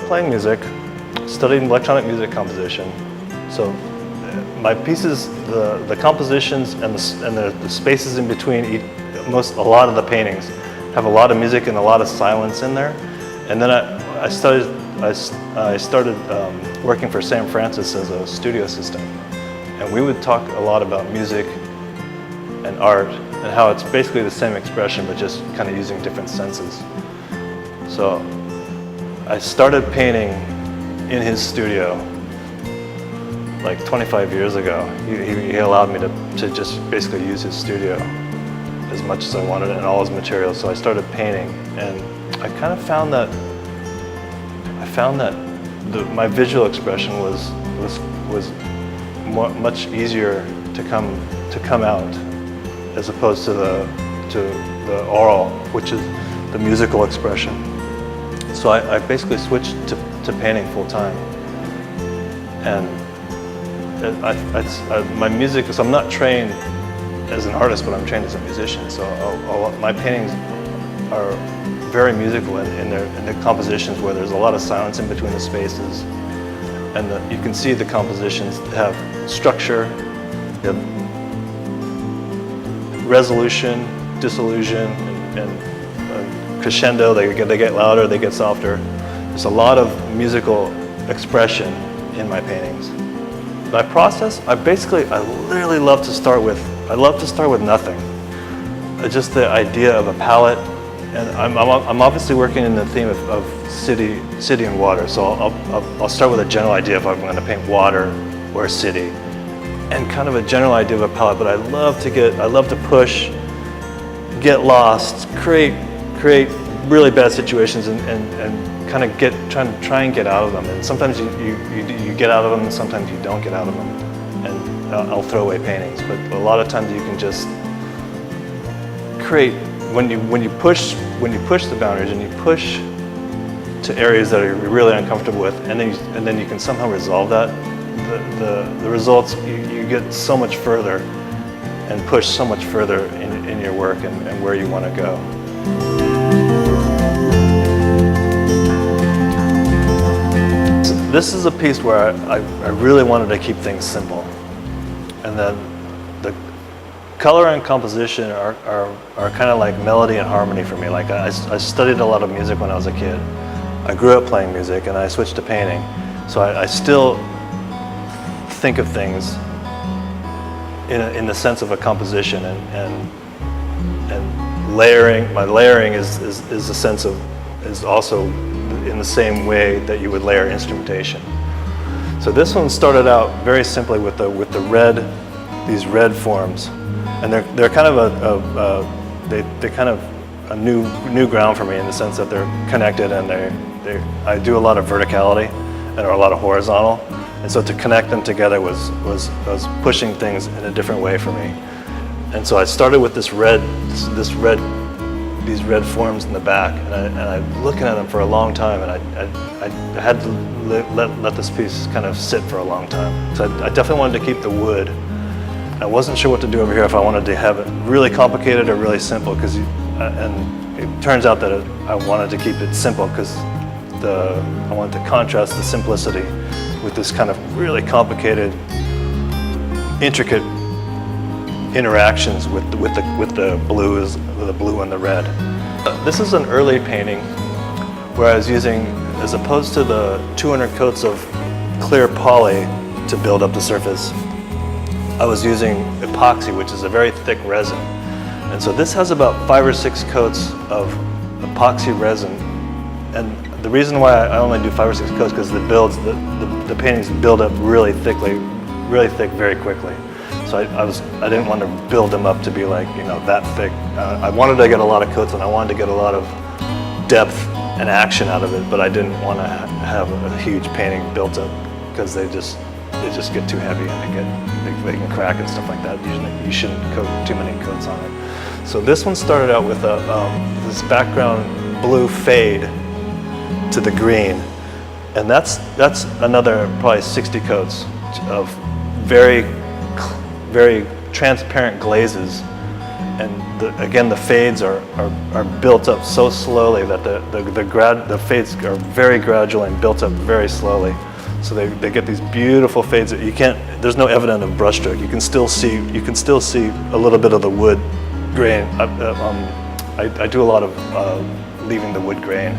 playing music, studied electronic music composition. So my pieces, the compositions and the spaces in between a lot of the paintings have a lot of music and a lot of silence in there. And then I started working for Sam Francis as a studio assistant. And we would talk a lot about music and art and how it's basically the same expression but just kind of using different senses. So I started painting in his studio like 25 years ago. He allowed me to just basically use his studio as much as I wanted and all his materials. So I started painting, and I kind of found that my visual expression was much easier to come out as opposed to the oral, which is the musical expression. So I basically switched to painting full time, and my music. So I'm not trained as an artist, but I'm trained as a musician. So my paintings are very musical in their compositions, where there's a lot of silence in between the spaces, and you can see the compositions have structure, you have resolution, dissolution, and crescendo. They get louder, they get softer. There's a lot of musical expression in my paintings. My process, I literally love to start with nothing. Just the idea of a palette, and I'm obviously working in the theme of city and water. So I'll start with a general idea if I'm going to paint water or a city, and kind of a general idea of a palette. But I love to push, get lost, create really bad situations, and kind of try and get out of them. And sometimes you get out of them, and sometimes you don't get out of them. And I'll throw away paintings. But a lot of times you can just create when you push the boundaries and you push to areas that you're really uncomfortable with, and then you can somehow resolve that. The results, you get so much further and push so much further in your work and where you want to go. This is a piece where I really wanted to keep things simple, and then the color and composition are kind of like melody and harmony for me. Like I studied a lot of music when I was a kid. I grew up playing music, and I switched to painting. So I still think of things in the sense of a composition, and layering. My layering is a sense of, is also in the same way that you would layer instrumentation. So this one started out very simply with the red, these red forms, and they're kind of they're kind of a new ground for me in the sense that they're connected, and I do a lot of verticality and a lot of horizontal, and so to connect them together was pushing things in a different way for me. And so I started with these red forms in the back, and I'm looking at them for a long time, and I had to let this piece kind of sit for a long time. So I definitely wanted to keep the wood. I wasn't sure what to do over here, if I wanted to have it really complicated or really simple, and it turns out that I wanted to keep it simple because I wanted to contrast the simplicity with this kind of really complicated, intricate interactions with the blues, the blue and the red. This is an early painting where I was using, as opposed to the 200 coats of clear poly to build up the surface, I was using epoxy, which is a very thick resin. And so this has about 5 or 6 coats of epoxy resin. And the reason why I only do 5 or 6 coats because the paintings build up really thick very quickly. So I didn't want to build them up to be like, that thick. I wanted to get a lot of coats, and I wanted to get a lot of depth and action out of it, but I didn't want to have a huge painting built up because they just get too heavy and they can crack and stuff like that. Usually you shouldn't coat too many coats on it. So this one started out with this background blue fade to the green, and that's another probably 60 coats of very transparent glazes again, the fades are built up so slowly that the fades are very gradual and built up very slowly. So they get these beautiful fades that you can't. There's no evidence of brushstroke. You can still see a little bit of the wood grain. I do a lot of leaving the wood grain.